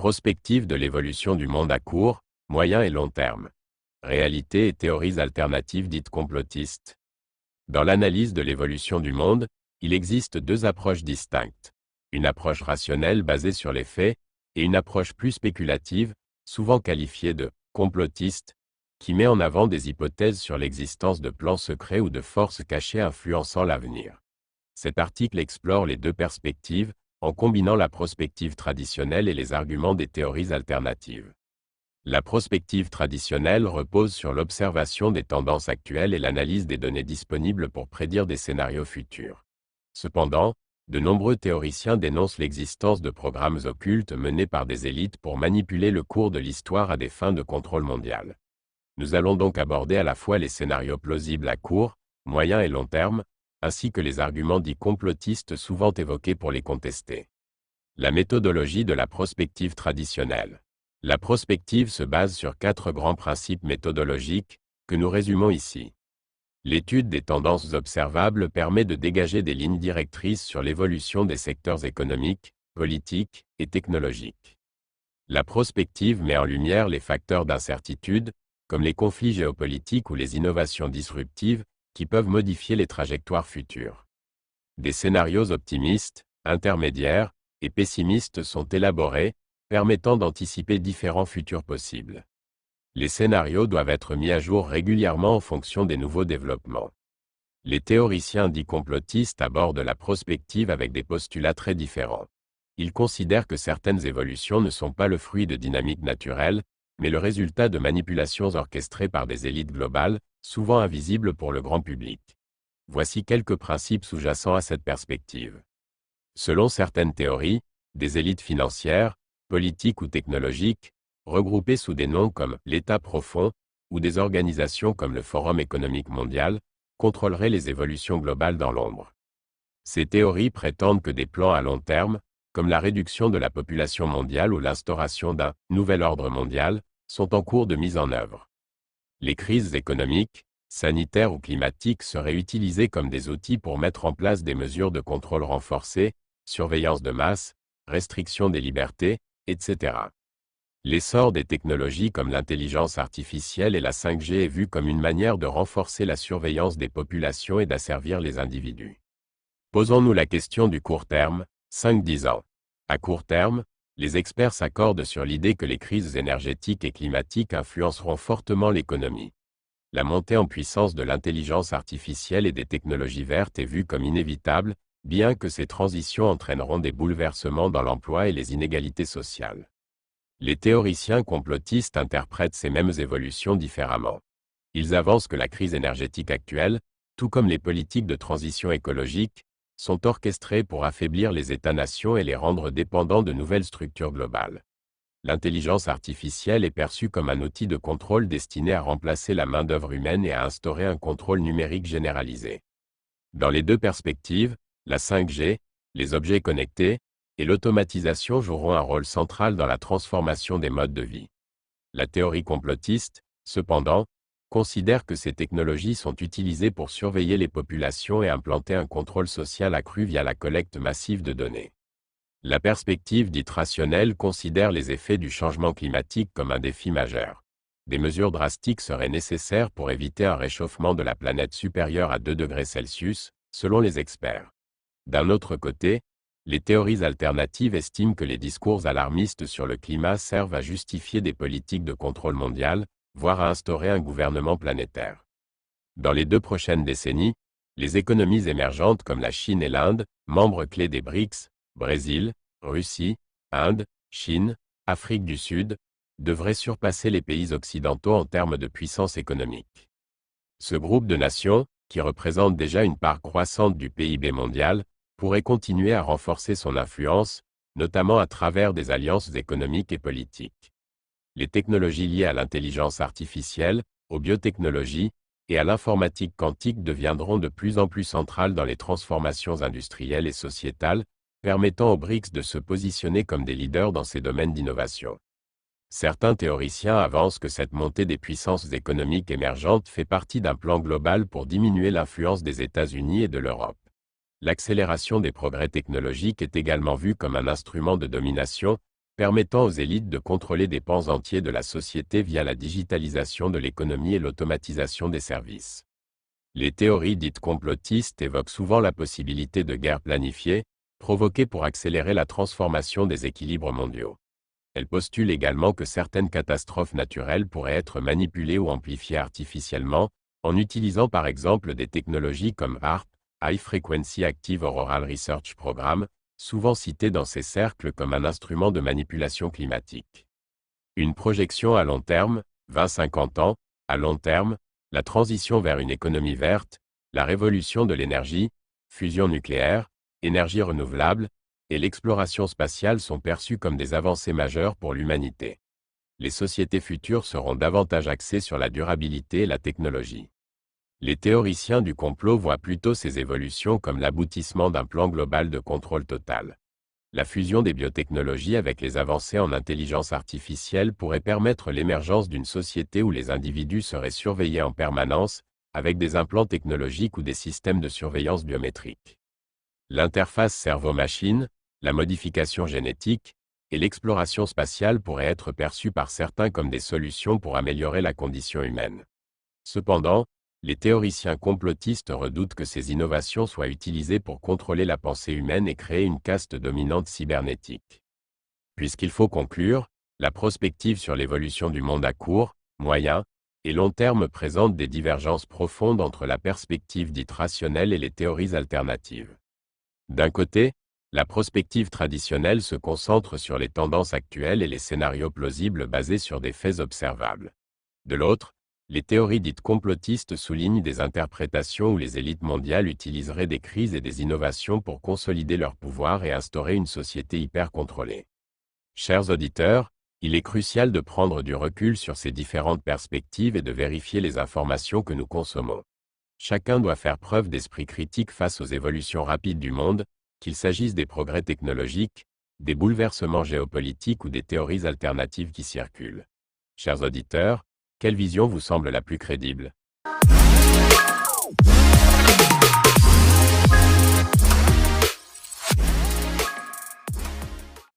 Prospective de l'évolution du monde à court, moyen et long terme. Réalité et théories alternatives dites complotistes. Dans l'analyse de l'évolution du monde, il existe deux approches distinctes. Une approche rationnelle basée sur les faits, et une approche plus spéculative, souvent qualifiée de complotiste, qui met en avant des hypothèses sur l'existence de plans secrets ou de forces cachées influençant l'avenir. Cet article explore les deux perspectives, en combinant la prospective traditionnelle et les arguments des théories alternatives. La prospective traditionnelle repose sur l'observation des tendances actuelles et l'analyse des données disponibles pour prédire des scénarios futurs. Cependant, de nombreux théoriciens dénoncent l'existence de programmes occultes menés par des élites pour manipuler le cours de l'histoire à des fins de contrôle mondial. Nous allons donc aborder à la fois les scénarios plausibles à court, moyen et long terme, ainsi que les arguments dits complotistes souvent évoqués pour les contester. La méthodologie de la prospective traditionnelle. La prospective se base sur 4 grands principes méthodologiques, que nous résumons ici. L'étude des tendances observables permet de dégager des lignes directrices sur l'évolution des secteurs économiques, politiques et technologiques. La prospective met en lumière les facteurs d'incertitude, comme les conflits géopolitiques ou les innovations disruptives, qui peuvent modifier les trajectoires futures. Des scénarios optimistes, intermédiaires et pessimistes sont élaborés, permettant d'anticiper différents futurs possibles. Les scénarios doivent être mis à jour régulièrement en fonction des nouveaux développements. Les théoriciens dits complotistes abordent la prospective avec des postulats très différents. Ils considèrent que certaines évolutions ne sont pas le fruit de dynamiques naturelles, mais le résultat de manipulations orchestrées par des élites globales, souvent invisibles pour le grand public. Voici quelques principes sous-jacents à cette perspective. Selon certaines théories, des élites financières, politiques ou technologiques, regroupées sous des noms comme l'État profond, ou des organisations comme le Forum économique mondial, contrôleraient les évolutions globales dans l'ombre. Ces théories prétendent que des plans à long terme, comme la réduction de la population mondiale ou l'instauration d'un nouvel ordre mondial, sont en cours de mise en œuvre. Les crises économiques, sanitaires ou climatiques seraient utilisées comme des outils pour mettre en place des mesures de contrôle renforcées, surveillance de masse, restriction des libertés, etc. L'essor des technologies comme l'intelligence artificielle et la 5G est vu comme une manière de renforcer la surveillance des populations et d'asservir les individus. Posons-nous la question du court terme, 5-10 ans. À court terme, les experts s'accordent sur l'idée que les crises énergétiques et climatiques influenceront fortement l'économie. La montée en puissance de l'intelligence artificielle et des technologies vertes est vue comme inévitable, bien que ces transitions entraîneront des bouleversements dans l'emploi et les inégalités sociales. Les théoriciens complotistes interprètent ces mêmes évolutions différemment. Ils avancent que la crise énergétique actuelle, tout comme les politiques de transition écologique, sont orchestrées pour affaiblir les États-nations et les rendre dépendants de nouvelles structures globales. L'intelligence artificielle est perçue comme un outil de contrôle destiné à remplacer la main-d'œuvre humaine et à instaurer un contrôle numérique généralisé. Dans les deux perspectives, la 5G, les objets connectés, et l'automatisation joueront un rôle central dans la transformation des modes de vie. La théorie complotiste, cependant, considère que ces technologies sont utilisées pour surveiller les populations et implanter un contrôle social accru via la collecte massive de données. La perspective dite rationnelle considère les effets du changement climatique comme un défi majeur. Des mesures drastiques seraient nécessaires pour éviter un réchauffement de la planète supérieur à 2 degrés Celsius, selon les experts. D'un autre côté, les théories alternatives estiment que les discours alarmistes sur le climat servent à justifier des politiques de contrôle mondial, voire à instaurer un gouvernement planétaire. Dans les 2 prochaines décennies, les économies émergentes comme la Chine et l'Inde, membres clés des BRICS, Brésil, Russie, Inde, Chine, Afrique du Sud, devraient surpasser les pays occidentaux en termes de puissance économique. Ce groupe de nations, qui représente déjà une part croissante du PIB mondial, pourrait continuer à renforcer son influence, notamment à travers des alliances économiques et politiques. Les technologies liées à l'intelligence artificielle, aux biotechnologies et à l'informatique quantique deviendront de plus en plus centrales dans les transformations industrielles et sociétales, permettant aux BRICS de se positionner comme des leaders dans ces domaines d'innovation. Certains théoriciens avancent que cette montée des puissances économiques émergentes fait partie d'un plan global pour diminuer l'influence des États-Unis et de l'Europe. L'accélération des progrès technologiques est également vue comme un instrument de domination, permettant aux élites de contrôler des pans entiers de la société via la digitalisation de l'économie et l'automatisation des services. Les théories dites complotistes évoquent souvent la possibilité de guerres planifiées, provoquées pour accélérer la transformation des équilibres mondiaux. Elles postulent également que certaines catastrophes naturelles pourraient être manipulées ou amplifiées artificiellement, en utilisant par exemple des technologies comme HAARP, High Frequency Active Auroral Research Program, souvent cité dans ces cercles comme un instrument de manipulation climatique. Une projection à long terme, 20-50 ans, à long terme, la transition vers une économie verte, la révolution de l'énergie, fusion nucléaire, énergie renouvelable, et l'exploration spatiale sont perçus comme des avancées majeures pour l'humanité. Les sociétés futures seront davantage axées sur la durabilité et la technologie. Les théoriciens du complot voient plutôt ces évolutions comme l'aboutissement d'un plan global de contrôle total. La fusion des biotechnologies avec les avancées en intelligence artificielle pourrait permettre l'émergence d'une société où les individus seraient surveillés en permanence, avec des implants technologiques ou des systèmes de surveillance biométrique. L'interface cerveau-machine, la modification génétique et l'exploration spatiale pourraient être perçues par certains comme des solutions pour améliorer la condition humaine. Cependant, les théoriciens complotistes redoutent que ces innovations soient utilisées pour contrôler la pensée humaine et créer une caste dominante cybernétique. Puisqu'il faut conclure, la prospective sur l'évolution du monde à court, moyen et long terme présente des divergences profondes entre la perspective dite rationnelle et les théories alternatives. D'un côté, la prospective traditionnelle se concentre sur les tendances actuelles et les scénarios plausibles basés sur des faits observables. De l'autre, les théories dites complotistes soulignent des interprétations où les élites mondiales utiliseraient des crises et des innovations pour consolider leur pouvoir et instaurer une société hyper contrôlée. Chers auditeurs, il est crucial de prendre du recul sur ces différentes perspectives et de vérifier les informations que nous consommons. Chacun doit faire preuve d'esprit critique face aux évolutions rapides du monde, qu'il s'agisse des progrès technologiques, des bouleversements géopolitiques ou des théories alternatives qui circulent. Chers auditeurs, quelle vision vous semble la plus crédible?